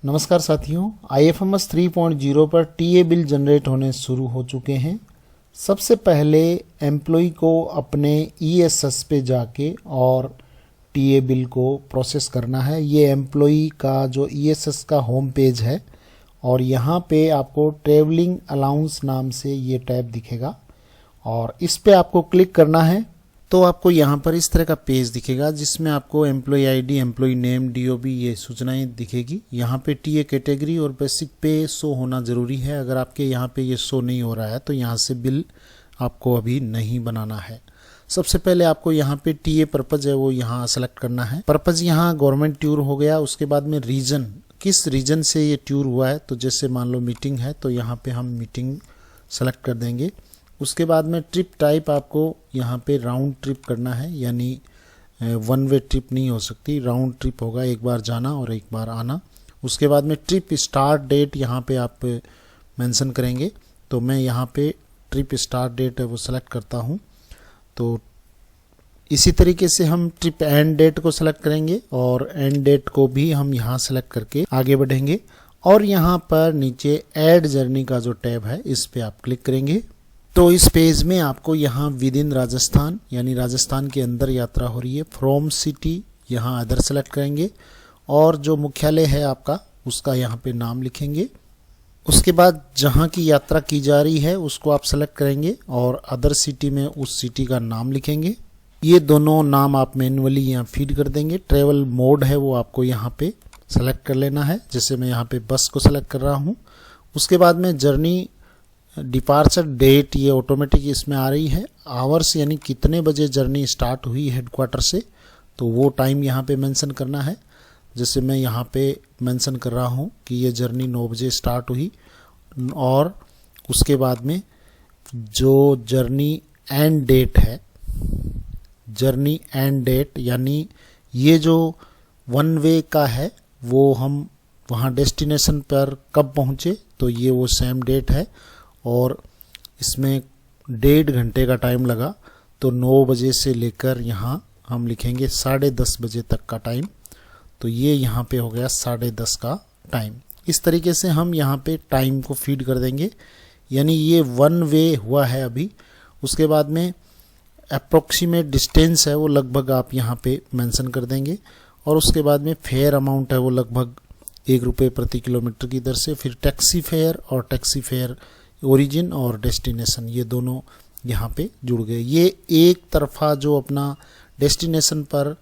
नमस्कार साथियों, IFMS 3.0 पर टीए बिल जनरेट होने शुरू हो चुके हैं। सबसे पहले एम्प्लॉय को अपने ESS पे जाके और टीए बिल को प्रोसेस करना है। ये एम्प्लॉय का जो ESS का होम पेज है और यहाँ पे आपको ट्रैवलिंग अलाउंस नाम से ये टैब दिखेगा और इस पे आपको क्लिक करना है तो आपको यहाँ पर इस तरह का पेज दिखेगा जिसमें आपको employee ID, employee name, DOB ये सूचनाएं दिखेगी। यहाँ पे टीए कैटेगरी और बेसिक पे शो होना ज़रूरी है। अगर आपके यहाँ पे ये शो नहीं हो रहा है तो यहाँ से बिल आपको अभी नहीं बनाना है। सबसे पहले आपको यहाँ पे टीए पर्पज़ है वो यहाँ सेलेक्ट करना है। पर्पज़ यहाँ गवर्नमेंट टूर हो गया। उसके बाद में रीजन, किस रीजन से ये टूर हुआ है, तो जैसे मान लो मीटिंग है तो यहाँ पे हम मीटिंग सेलेक्ट कर देंगे। उसके बाद में ट्रिप टाइप आपको यहाँ पे राउंड ट्रिप करना है, यानी वन वे ट्रिप नहीं हो सकती, राउंड ट्रिप होगा, एक बार जाना और एक बार आना। उसके बाद में ट्रिप स्टार्ट डेट यहाँ पे आप मेंशन करेंगे, तो मैं यहाँ पे ट्रिप स्टार्ट डेट है वो सेलेक्ट करता हूँ। तो इसी तरीके से हम ट्रिप एंड डेट को सेलेक्ट करेंगे और एंड डेट को भी हम यहाँ सेलेक्ट करके आगे बढ़ेंगे। और यहाँ पर नीचे ऐड जर्नी का जो टैब है इस पे आप क्लिक करेंगे तो इस पेज में आपको यहाँ विद इन राजस्थान, यानी राजस्थान के अंदर यात्रा हो रही है, फ्रॉम सिटी यहाँ अदर सेलेक्ट करेंगे और जो मुख्यालय है आपका उसका यहाँ पे नाम लिखेंगे। उसके बाद जहाँ की यात्रा की जा रही है उसको आप सेलेक्ट करेंगे और अदर सिटी में उस सिटी का नाम लिखेंगे। ये दोनों नाम आप मैन्युअली यहाँ फीड कर देंगे। ट्रेवल मोड है वो आपको यहाँ पे सेलेक्ट कर लेना है, जैसे मैं यहाँ पे बस को सेलेक्ट कर रहा हूँ। उसके बाद में जर्नी डिपार्चर डेट ये ऑटोमेटिक इसमें आ रही है। आवर्स यानी कितने बजे जर्नी स्टार्ट हुई हेडक्वार्टर से, तो वो टाइम यहाँ पे मेंशन करना है। जैसे मैं यहाँ पे मेंशन कर रहा हूँ कि ये जर्नी 9 बजे स्टार्ट हुई। और उसके बाद में जो जर्नी एंड डेट है, जर्नी एंड डेट यानी ये जो वन वे का है वो हम वहाँ डेस्टिनेशन पर कब पहुँचे, तो ये वो सेम डेट है और इसमें 1.5 घंटे का टाइम लगा। तो 9 बजे से लेकर यहाँ हम लिखेंगे 10:30 बजे तक का टाइम, तो ये यहाँ पे हो गया 10:30 का टाइम। इस तरीके से हम यहाँ पे टाइम को फीड कर देंगे, यानी ये वन वे हुआ है अभी। उसके बाद में अप्रोक्सीमेट डिस्टेंस है वो लगभग आप यहाँ पे मेंशन कर देंगे और उसके बाद में फेयर अमाउंट है वो लगभग 1 रुपये प्रति किलोमीटर की दर से। फिर टैक्सी फेयर और टैक्सी फेयर ओरिजिन और डेस्टिनेशन ये दोनों यहाँ पे जुड़ गए। ये एक तरफा जो अपना डेस्टिनेशन पर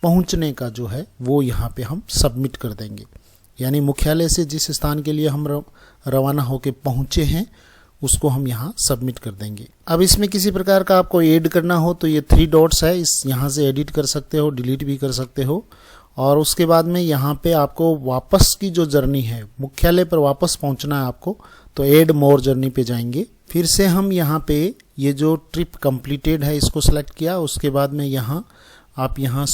पहुँचने का जो है वो यहाँ पे हम सबमिट कर देंगे, यानी मुख्यालय से जिस स्थान के लिए हम रवाना होके पहुँचे हैं उसको हम यहाँ सबमिट कर देंगे। अब इसमें किसी प्रकार का आपको ऐड करना हो तो ये 3 डॉट्स है, इस यहाँ से एडिट कर सकते हो, डिलीट भी कर सकते हो। और उसके बाद में यहाँ पे आपको वापस की जो जर्नी है, मुख्यालय पर वापस पहुँचना है आपको, तो ऐड मोर जर्नी पे जाएंगे। फिर से हम यहाँ पे ये जो ट्रिप कंप्लीटेड है इसको सेलेक्ट किया। उसके बाद में यहाँ आप यहाँ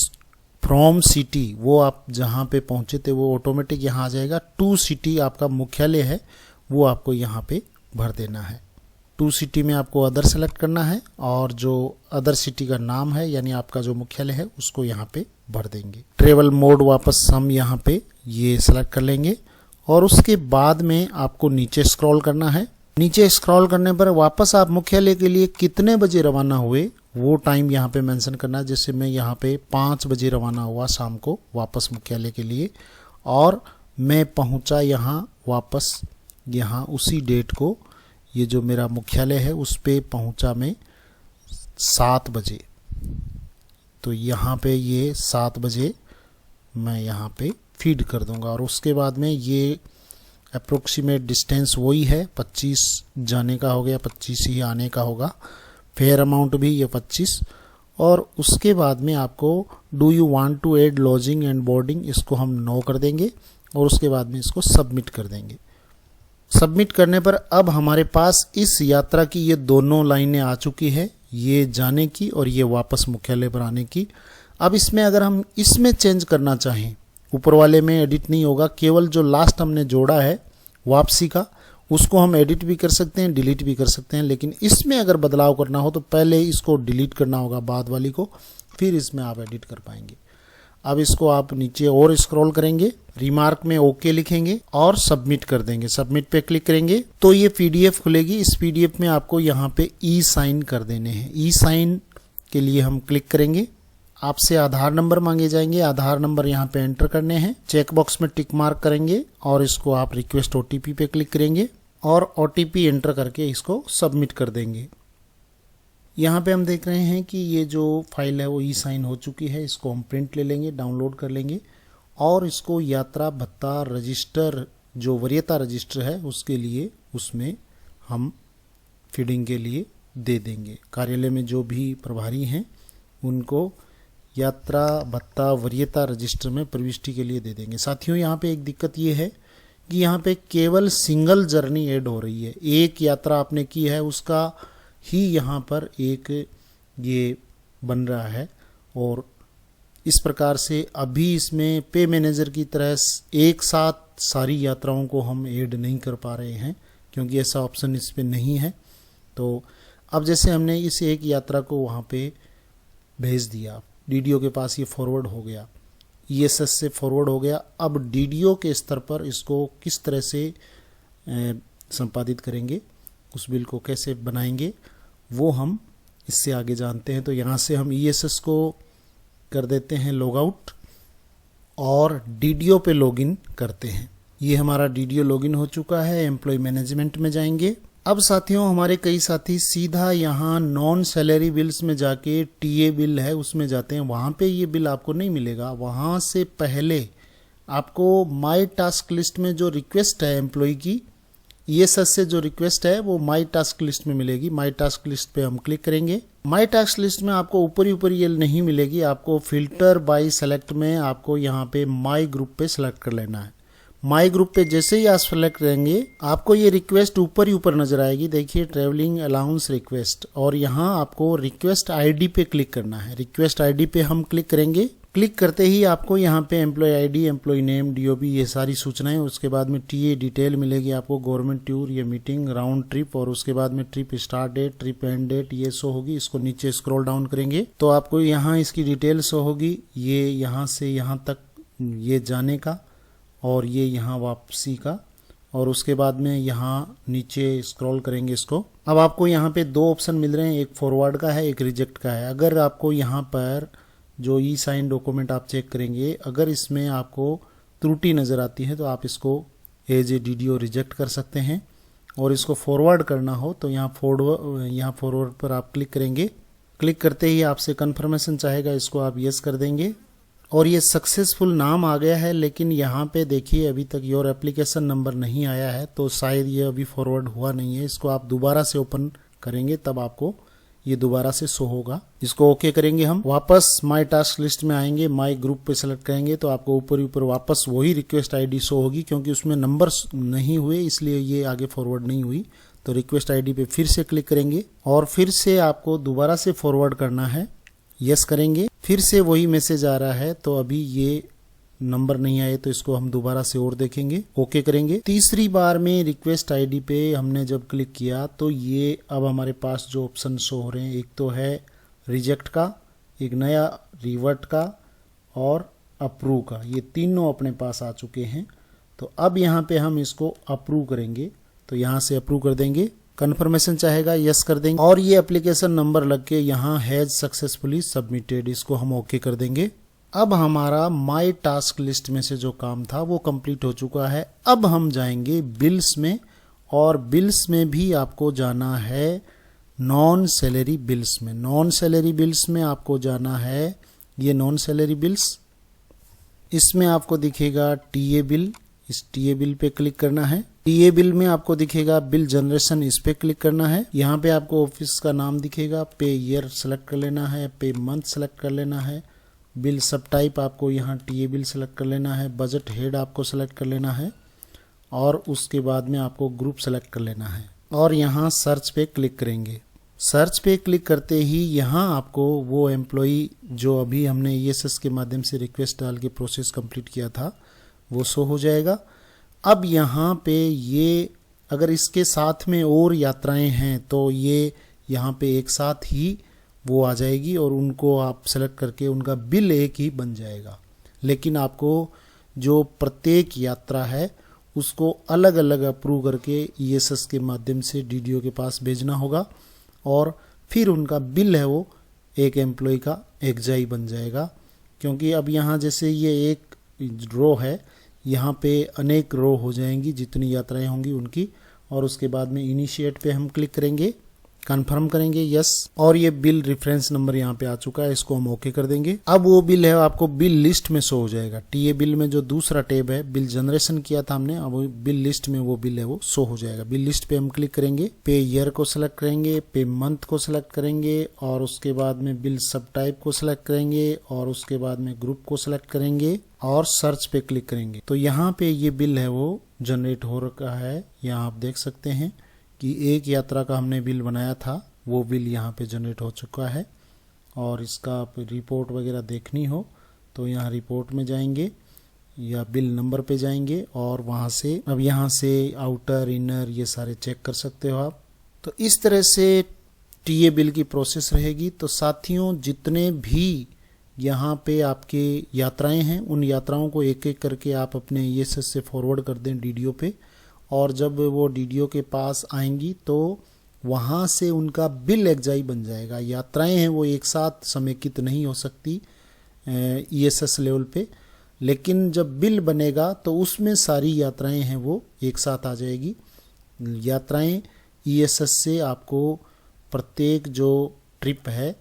फ्रॉम सिटी, वो आप जहाँ पे पहुँचे थे वो ऑटोमेटिक यहाँ आ जाएगा। टू सिटी आपका मुख्यालय है वो आपको यहाँ पे भर देना है। टू सिटी में आपको अदर सेलेक्ट करना है और जो अदर सिटी का नाम है यानी आपका जो मुख्यालय है उसको यहाँ पे भर देंगे। ट्रेवल मोड वापस हम यहाँ पे ये सेलेक्ट कर लेंगे और उसके बाद में आपको नीचे स्क्रॉल करना है। नीचे स्क्रॉल करने पर वापस आप मुख्यालय के लिए कितने बजे रवाना हुए वो टाइम यहाँ पे मेंशन करना है। जैसे मैं यहाँ पे 5 बजे रवाना हुआ शाम को वापस मुख्यालय के लिए और मैं पहुँचा यहाँ वापस यहाँ उसी डेट को, ये जो मेरा मुख्यालय है उस पे पहुँचा मैं 7 बजे। तो यहाँ पे ये 7 बजे मैं यहाँ पे फीड कर दूंगा और उसके बाद में ये अप्रोक्सीमेट डिस्टेंस वही है, 25 जाने का हो गया, 25 ही आने का होगा। फेयर अमाउंट भी ये 25। और उसके बाद में आपको do you want to add lodging and boarding, इसको हम नो कर देंगे और उसके बाद में इसको सबमिट कर देंगे। सबमिट करने पर अब हमारे पास इस यात्रा की ये दोनों लाइनें आ चुकी है, ये जाने की और ये वापस मुख्यालय पर आने की। अब इसमें अगर हम इसमें चेंज करना चाहें, ऊपर वाले में एडिट नहीं होगा, केवल जो लास्ट हमने जोड़ा है वापसी का उसको हम एडिट भी कर सकते हैं, डिलीट भी कर सकते हैं। लेकिन इसमें अगर बदलाव करना हो तो पहले इसको डिलीट करना होगा बाद वाली को, फिर इसमें आप एडिट कर पाएंगे। अब इसको आप नीचे और स्क्रॉल करेंगे, रिमार्क में ओके लिखेंगे और सबमिट कर देंगे। सबमिट पे क्लिक करेंगे तो ये पीडीएफ खुलेगी। इस पीडीएफ में आपको यहाँ पे ई साइन कर देने हैं। ई साइन के लिए हम क्लिक करेंगे। आपसे आधार नंबर मांगे जाएंगे, आधार नंबर यहाँ पे एंटर करने हैं। चेक बॉक्स में टिक मार्क करेंगे और इसको आप रिक्वेस्ट ओटीपी पे क्लिक करेंगे और ओटीपी एंटर करके इसको सबमिट कर देंगे। यहाँ पे हम देख रहे हैं कि ये जो फाइल है वो ई साइन हो चुकी है। इसको हम प्रिंट ले लेंगे, डाउनलोड कर लेंगे और इसको यात्रा भत्ता रजिस्टर, जो वरीयता रजिस्टर है उसके लिए उसमें हम फीडिंग के लिए दे देंगे। कार्यालय में जो भी प्रभारी हैं उनको यात्रा भत्ता वरीयता रजिस्टर में प्रविष्टि के लिए दे देंगे। साथियों, यहाँ पे एक दिक्कत ये है कि यहाँ पे केवल सिंगल जर्नी ऐड हो रही है। एक यात्रा आपने की है उसका ही यहाँ पर एक ये बन रहा है और इस प्रकार से अभी इसमें पे मैनेजर की तरह एक साथ सारी यात्राओं को हम ऐड नहीं कर पा रहे हैं क्योंकि ऐसा ऑप्शन इस पे नहीं है। तो अब जैसे हमने इस एक यात्रा को वहाँ पे भेज दिया, डीडीओ के पास ये फॉरवर्ड हो गया, ईएसएस से फॉरवर्ड हो गया। अब डीडीओ के स्तर पर इसको किस तरह से संपादित करेंगे, उस बिल को कैसे बनाएंगे, वो हम इससे आगे जानते हैं। तो यहाँ से हम ईएसएस को कर देते हैं लॉग आउट और डीडीओ पे लॉगिन करते हैं। ये हमारा डीडीओ लॉगिन हो चुका है। एम्प्लॉय मैनेजमेंट में जाएंगे। अब साथियों, हमारे कई साथी सीधा यहाँ नॉन सैलरी बिल्स में जाके टीए बिल है उसमें जाते हैं। वहाँ पे ये बिल आपको नहीं मिलेगा। वहाँ से पहले आपको माई टास्क लिस्ट में जो रिक्वेस्ट है एम्प्लॉय की, ईएसएस से जो रिक्वेस्ट है वो माई टास्क लिस्ट में मिलेगी। माई टास्क लिस्ट पे हम क्लिक करेंगे। माई टास्क लिस्ट में आपको ऊपर ही ये नहीं मिलेगी, आपको फिल्टर बाय सेलेक्ट में आपको यहाँ पे माई ग्रुप पे सेलेक्ट कर लेना है। माई ग्रुप पे जैसे ही आप सेलेक्ट करेंगे आपको ये रिक्वेस्ट ऊपर ही ऊपर नजर आएगी। देखिए, ट्रेवलिंग अलाउंस रिक्वेस्ट, और यहाँ आपको रिक्वेस्ट आईडी पे क्लिक करना है। रिक्वेस्ट आईडी पे हम क्लिक करेंगे। क्लिक करते ही आपको यहाँ पे employee ID, employee name, DOB, ये सारी सूचनाएं, उसके बाद में टीए डिटेल मिलेगी आपको, गवर्नमेंट टूर, ये मीटिंग, राउंड ट्रिप, और उसके बाद में trip start date, trip end date, ये शो होगी। इसको नीचे स्क्रॉल डाउन करेंगे तो आपको यहाँ इसकी डिटेल शो होगी। ये यहाँ से यहाँ तक ये जाने का और ये यहाँ वापसी का, और उसके बाद में यहाँ नीचे स्क्रॉल करेंगे इसको। अब आपको यहाँ पे दो ऑप्शन मिल रहे हैं, एक फॉरवर्ड का है, एक रिजेक्ट का है। अगर आपको यहाँ पर जो ई साइन डॉक्यूमेंट आप चेक करेंगे, अगर इसमें आपको त्रुटि नज़र आती है तो आप इसको एज ए डीडीओ रिजेक्ट कर सकते हैं। और इसको फॉरवर्ड करना हो तो यहाँ फॉरवर्ड पर आप क्लिक करेंगे। क्लिक करते ही आपसे कन्फर्मेशन चाहेगा, इसको आप यस कर देंगे और ये सक्सेसफुल नाम आ गया है। लेकिन यहाँ पे देखिए अभी तक योर एप्लीकेशन नंबर नहीं आया है, तो शायद ये अभी फॉरवर्ड हुआ नहीं है। इसको आप दोबारा से ओपन करेंगे तब आपको ये दोबारा से शो होगा। इसको ओके करेंगे। हम वापस माई टास्क लिस्ट में आएंगे, माई ग्रुप पे सेलेक्ट करेंगे तो आपको ऊपर ऊपर वापस वही रिक्वेस्ट आईडी शो होगी। क्योंकि उसमें नंबर नहीं हुए इसलिए ये आगे फॉरवर्ड नहीं हुई। तो रिक्वेस्ट आईडी पे फिर से क्लिक करेंगे और फिर से आपको दोबारा से फॉरवर्ड करना है, यस करेंगे। फिर से वही मैसेज आ रहा है, तो अभी ये नंबर नहीं आए तो इसको हम दोबारा से और देखेंगे, ओके करेंगे। तीसरी बार में रिक्वेस्ट आईडी पे हमने जब क्लिक किया तो ये अब हमारे पास जो ऑप्शन शो हो रहे हैं, एक तो है रिजेक्ट का, एक नया रिवर्ट का और अप्रूव का, ये तीनों अपने पास आ चुके हैं। तो अब यहाँ पे हम इसको अप्रूव करेंगे, तो यहाँ से अप्रूव कर देंगे। कन्फर्मेशन चाहेगा, यस कर देंगे और ये एप्लीकेशन नंबर लग के यहाँ हैज सक्सेसफुली सबमिटेड, इसको हम ओके कर देंगे। अब हमारा माई टास्क लिस्ट में से जो काम था वो कंप्लीट हो चुका है। अब हम जाएंगे बिल्स में, और बिल्स में भी आपको जाना है नॉन सैलरी बिल्स में। नॉन सैलरी बिल्स में आपको जाना है, ये नॉन सैलरी बिल्स, इसमें आपको दिखेगा टीए बिल, इस टीए बिल पे क्लिक करना है। टीए बिल में आपको दिखेगा बिल जनरेशन, इस पे क्लिक करना है। यहाँ पे आपको ऑफिस का नाम दिखेगा, पे ईयर सेलेक्ट कर लेना है, पे मंथ सेलेक्ट कर लेना है, बिल सब टाइप आपको यहाँ टीए बिल सेलेक्ट कर लेना है, बजट हेड आपको सेलेक्ट कर लेना है और उसके बाद में आपको ग्रुप सेलेक्ट कर लेना है और यहाँ सर्च पे क्लिक करेंगे। सर्च पे क्लिक करते ही यहाँ आपको वो एम्प्लॉई जो अभी हमने ईएसएस के माध्यम से रिक्वेस्ट डाल के प्रोसेस कंप्लीट किया था वो शो हो जाएगा। अब यहाँ पे ये अगर इसके साथ में और यात्राएं हैं तो ये यहाँ पे एक साथ ही वो आ जाएगी और उनको आप सेलेक्ट करके उनका बिल एक ही बन जाएगा। लेकिन आपको जो प्रत्येक यात्रा है उसको अलग अलग अप्रूव करके ईएसएस के माध्यम से डीडीओ के पास भेजना होगा, और फिर उनका बिल है वो एक एम्प्लॉय का एक्जाई बन जाएगा। क्योंकि अब यहाँ जैसे ये एक रो है, यहाँ पे अनेक रो हो जाएंगी जितनी यात्राएं होंगी उनकी, और उसके बाद में इनिशिएट पे हम क्लिक करेंगे, कंफर्म करेंगे यस, और ये बिल रेफरेंस नंबर यहाँ पे आ चुका है, इसको हम ओके कर देंगे। अब वो बिल है आपको बिल लिस्ट में शो हो जाएगा। टीए बिल में जो दूसरा टैब है, बिल जनरेशन किया था हमने, अब बिल लिस्ट में वो बिल है वो शो हो जाएगा। बिल लिस्ट पे हम क्लिक करेंगे, पे ईयर को सिलेक्ट करेंगे, पे मंथ को सिलेक्ट करेंगे, और उसके बाद में बिल सब टाइप को सिलेक्ट करेंगे, और उसके बाद में ग्रुप को सिलेक्ट करेंगे और सर्च पे क्लिक करेंगे। तो यहाँ पे ये बिल है वो जनरेट हो रखा है। यहाँ आप देख सकते हैं कि एक यात्रा का हमने बिल बनाया था, वो बिल यहाँ पे जनरेट हो चुका है। और इसका आप रिपोर्ट वगैरह देखनी हो तो यहाँ रिपोर्ट में जाएंगे या बिल नंबर पे जाएंगे, और वहाँ से अब यहाँ से आउटर इनर ये सारे चेक कर सकते हो आप। तो इस तरह से टीए बिल की प्रोसेस रहेगी। तो साथियों, जितने भी यहाँ पे आपके यात्राएं हैं, उन यात्राओं को एक एक करके आप अपने ईएसएस से फॉरवर्ड कर दें डीडीओ पे, और जब वो डीडीओ के पास आएंगी तो वहाँ से उनका बिल एक्जाई बन जाएगा। यात्राएं हैं वो एक साथ समेकित नहीं हो सकती ईएसएस लेवल पे, लेकिन जब बिल बनेगा तो उसमें सारी यात्राएं हैं वो एक साथ आ जाएगी। यात्राएं ईएसएस से आपको प्रत्येक जो ट्रिप है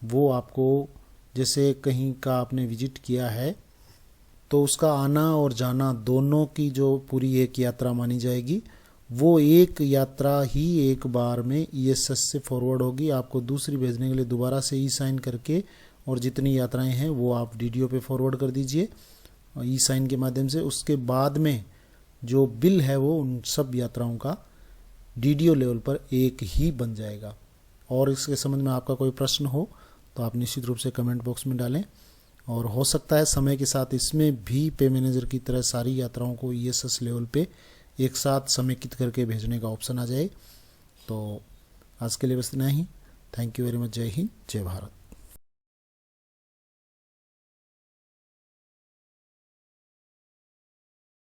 वो आपको, जैसे कहीं का आपने विजिट किया है तो उसका आना और जाना दोनों की जो पूरी एक यात्रा मानी जाएगी, वो एक यात्रा ही एक बार में ईएसएस से फॉरवर्ड होगी। आपको दूसरी भेजने के लिए दोबारा से ई साइन करके, और जितनी यात्राएं हैं वो आप डीडीओ पे फॉरवर्ड कर दीजिए ई साइन के माध्यम से। उसके बाद में जो बिल है वो उन सब यात्राओं का डीडीओ लेवल पर एक ही बन जाएगा। और इसके संबंध में आपका कोई प्रश्न हो तो आप निश्चित रूप से कमेंट बॉक्स में डालें, और हो सकता है समय के साथ इसमें भी पे मैनेजर की तरह सारी यात्राओं को ईएसएस लेवल पे एक साथ समेकित करके भेजने का ऑप्शन आ जाए। तो आज के लिए बस इतना ही। Thank you very much. जय हिंद, जय भारत।